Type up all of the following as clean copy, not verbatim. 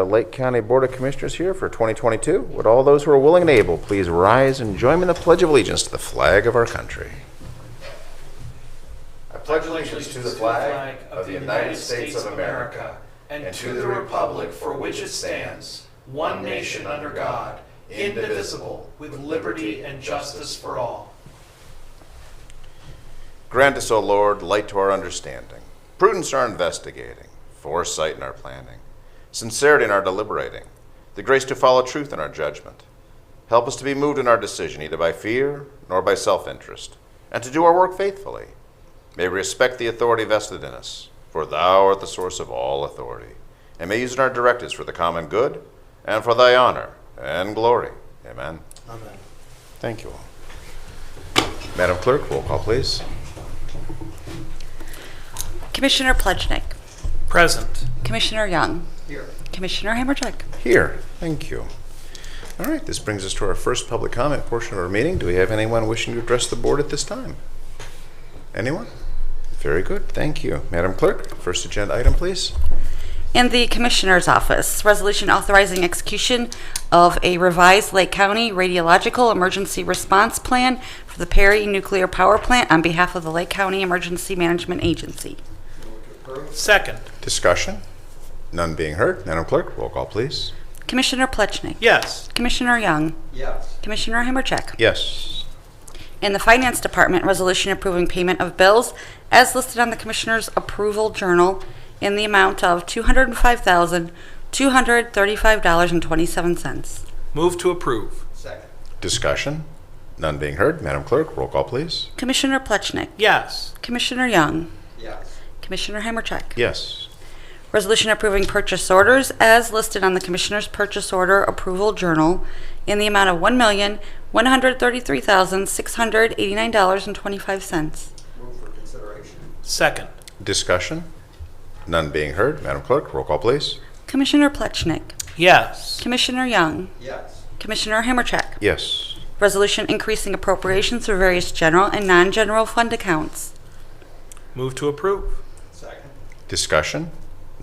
Lake County Board of Commissioners here for 2022. Would all those who are willing and able please rise and join me in the Pledge of Allegiance to the flag of our country. I pledge allegiance to the flag of the United States of America and to the republic for which it stands, one nation under God, indivisible, with liberty and justice for all. Grant us, O Lord, light to our understanding, prudence in our investigating, foresight in our planning, sincerity in our deliberating, the grace to follow truth in our judgment. Help us to be moved in our decision, neither by fear nor by self-interest, and to do our work faithfully. May we respect the authority vested in us, for thou art the source of all authority, and may use in our directives for the common good and for thy honor and glory. Amen. Amen. Thank you all. Madam Clerk, roll call, please. Commissioner Plechnik. Present. Commissioner Young. Here. Commissioner Hammercheck. Here. Thank you. All right, this brings us to our first public comment portion of our meeting. Do we have anyone wishing to address the board at this time? Anyone? Very good. Thank you. Madam Clerk, first agenda item, please. In the Commissioner's Office, resolution authorizing execution of a revised Lake County Radiological Emergency Response Plan for the Perry Nuclear Power Plant on behalf of the Lake County Emergency Management Agency. Second. Discussion? None being heard. Madam Clerk, roll call, please. Commissioner Plechnik. Yes. Commissioner Young. Yes. Commissioner Hammercheck. Yes. In the Finance Department, resolution approving payment of bills as listed on the Commissioner's Approval Journal in the amount of $205,235.27. Move to approve. Second. Discussion? None being heard. Madam Clerk, roll call, please. Commissioner Plechnik. Yes. Commissioner Young. Yes. Commissioner Hammercheck. Yes. Resolution approving purchase orders as listed on the Commissioner's Purchase Order Approval Journal in the amount of $1,133,689.25. Move for consideration. Second. Discussion? None being heard. Madam Clerk, roll call, please. Commissioner Plechnik. Yes. Commissioner Young. Yes. Commissioner Hammercheck. Yes. Resolution increasing appropriations for various general and non-general fund accounts. Move to approve. Second. Discussion?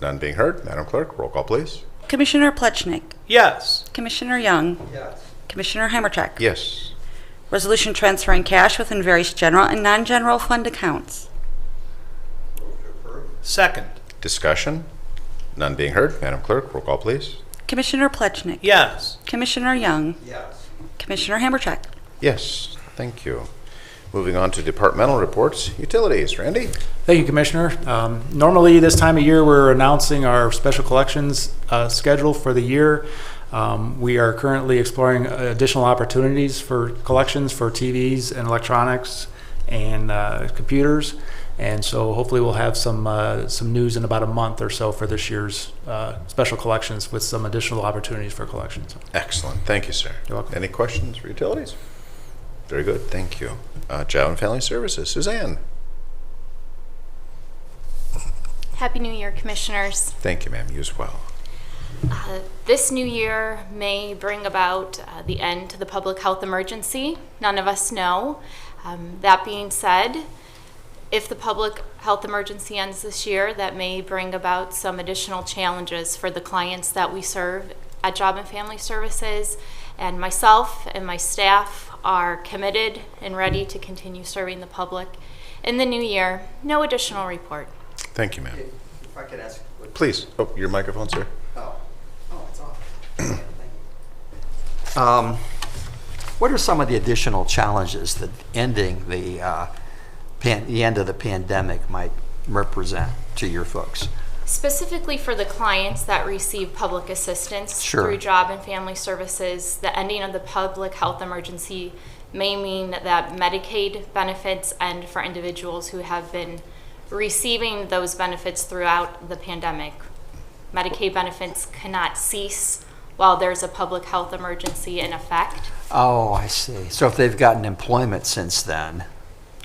None being heard. Madam Clerk, roll call, please. Commissioner Plechnik. Yes. Commissioner Young. Yes. Commissioner Hammercheck. Yes. Resolution transferring cash within various general and non-general fund accounts. Move to approve. Second. Discussion? None being heard. Madam Clerk, roll call, please. Commissioner Plechnik. Yes. Commissioner Young. Yes. Commissioner Hammercheck. Yes. Thank you. Moving on to departmental reports. Utilities. Randy? Thank you, Commissioner. Normally this time of year we're announcing our special collections schedule for the year. We are currently exploring additional opportunities for collections for TVs and electronics and computers. And so hopefully we'll have some news in about a month or so for this year's special collections with some additional opportunities for collections. Excellent. Thank you, sir. You're welcome. Any questions for utilities? Very good. Thank you. Job and Family Services. Suzanne. Happy New Year, Commissioners. Thank you, ma'am. You as well. This new year may bring about the end to the public health emergency. None of us know. That being said, if the public health emergency ends this year, that may bring about some additional challenges for the clients that we serve at Job and Family Services. And myself and my staff are committed and ready to continue serving the public in the new year. No additional report. Thank you, ma'am. If I could ask. Please. Oh, your microphone, sir. Oh, it's off. What are some of the additional challenges that ending the end of the pandemic might represent to your folks? Specifically for the clients that receive public assistance through Job and Family Services, the ending of the public health emergency may mean that Medicaid benefits end for individuals who have been receiving those benefits throughout the pandemic. Medicaid benefits cannot cease while there's a public health emergency in effect. Oh, I see. So if they've gotten employment since then,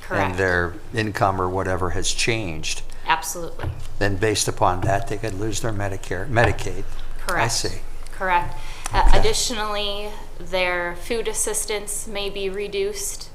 Correct. and their income or whatever has changed, Absolutely. then based upon that, they could lose their Medicaid. Correct. I see. Correct. Okay. Additionally, their food assistance may be reduced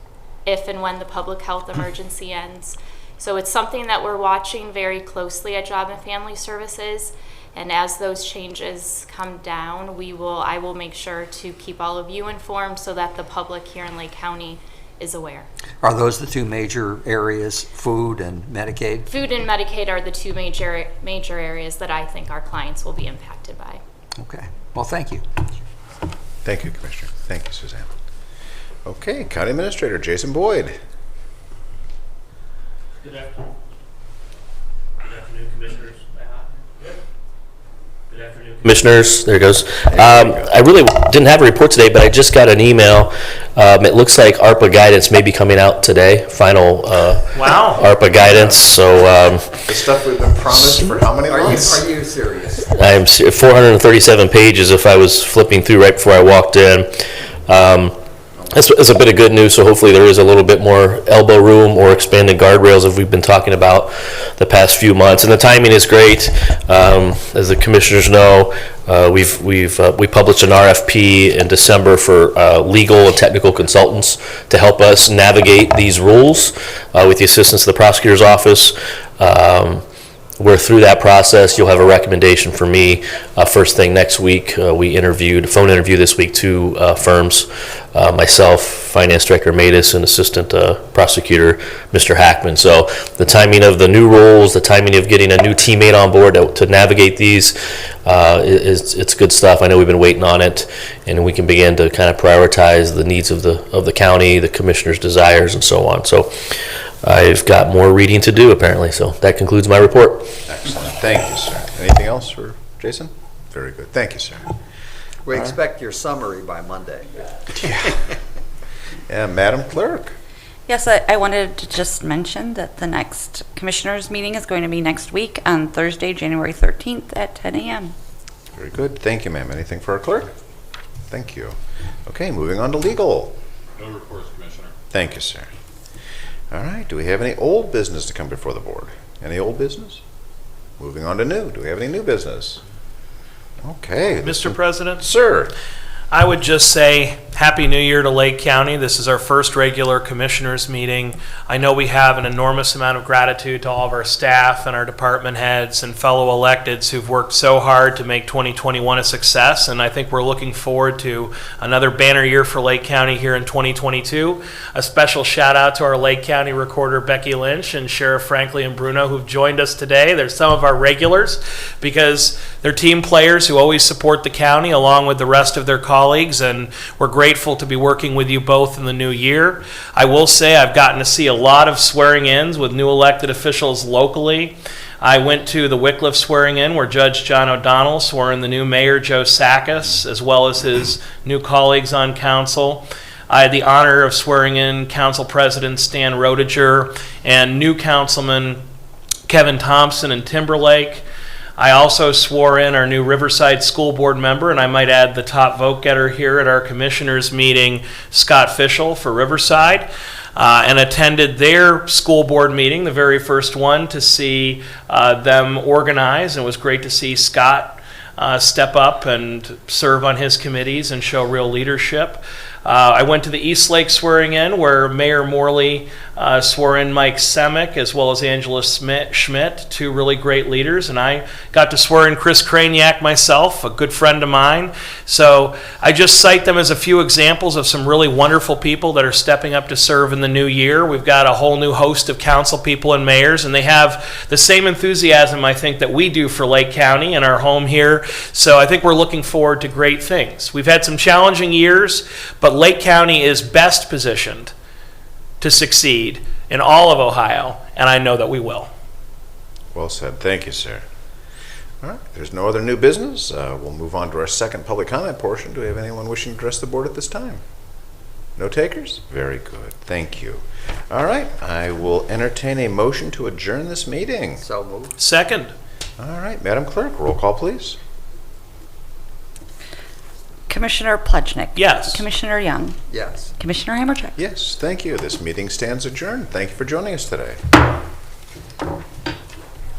if and when the public health emergency ends. So it's something that we're watching very closely at Job and Family Services. And as those changes come down, I will make sure to keep all of you informed so that the public here in Lake County is aware. Are those the two major areas, food and Medicaid? Food and Medicaid are the two major areas that I think our clients will be impacted by. Okay. Well, thank you. Thank you, Commissioner. Thank you, Suzanne. Okay, County Administrator Jason Boyd. Good afternoon. Good afternoon, Commissioners. Good afternoon, Commissioners. There it goes. I really didn't have a report today, but I just got an email. It looks like ARPA guidance may be coming out today. Final Wow. ARPA guidance. So The stuff we've been promised for how many months? Are you serious? I'm 437 pages. If I was flipping through right before I walked in. It's a bit of good news, so hopefully there is a little bit more elbow room or expanded guardrails as we've been talking about the past few months. And the timing is great. As the commissioners know, we published an RFP in December for legal and technical consultants to help us navigate these rules with the assistance of the prosecutor's office. We're through that process. You'll have a recommendation for me first thing next week. We phone interview this week, 2 firms, myself, Finance Director Matus, and Assistant Prosecutor Mr. Hackman. So the timing of the new rules, the timing of getting a new teammate on board to navigate these, it's good stuff. I know we've been waiting on it, and we can begin to kind of prioritize the needs of the county, the commissioner's desires, and so on. So I've got more reading to do, apparently, so that concludes my report. Excellent. Thank you, sir. Anything else for Jason? Very good. Thank you, sir. We expect your summary by Monday. Yeah, Madam Clerk. Yes, I wanted to just mention that the next commissioners meeting is going to be next week on Thursday, January 13th at 10 a.m. Very good. Thank you, ma'am. Anything for our clerk? Thank you. Okay, moving on to legal. No reports, Commissioner. Thank you, sir. All right, do we have any old business to come before the board? Any old business? Moving on to new. Do we have any new business? Okay. Mr. President, Sir. I would just say Happy New Year to Lake County. This is our first regular commissioners meeting. I know we have an enormous amount of gratitude to all of our staff and our department heads and fellow electeds who've worked so hard to make 2021 a success, and I think we're looking forward to another banner year for Lake County here in 2022. A special shout out to our Lake County Recorder Becky Lynch and Sheriff Franklin and Bruno who've joined us today. They're some of our regulars because they're team players who always support the county along with the rest of their colleagues, and we're grateful to be working with you both in the new year. I will say I've gotten to see a lot of swearing-ins with new elected officials locally. I went to the Wycliffe swearing-in where Judge John O'Donnell swore in the new Mayor Joe Sakis as well as his new colleagues on council. I had the honor of swearing in Council President Stan Roediger and new Councilman Kevin Thompson in Timberlake. I also swore in our new Riverside School Board member, and I might add the top vote getter here at our commissioners meeting, Scott Fischel for Riverside, and attended their school board meeting, the very first one, to see them organize. And it was great to see Scott step up and serve on his committees and show real leadership. I went to the East Lake swearing in where Mayor Morley swore in Mike Semick as well as Angela Schmidt, 2 really great leaders, and I got to swear in Chris Craniak myself, a good friend of mine. So I just cite them as a few examples of some really wonderful people that are stepping up to serve in the new year. We've got a whole new host of council people and mayors, and they have the same enthusiasm, I think, that we do for Lake County and our home here. So I think we're looking forward to great things. We've had some challenging years, but Lake County is best positioned to succeed in all of Ohio, and I know that we will. Well said. Thank you, sir. All right, if there's no other new business, we'll move on to our second public comment portion. Do we have anyone wishing to address the board at this time? No takers? Very good. Thank you. All right, I will entertain a motion to adjourn this meeting. So moved. Second. All right, Madam Clerk, roll call, please. Commissioner Plechnik. Yes. Commissioner Young. Yes. Commissioner Hammercheck. Yes, thank you. This meeting stands adjourned. Thank you for joining us today.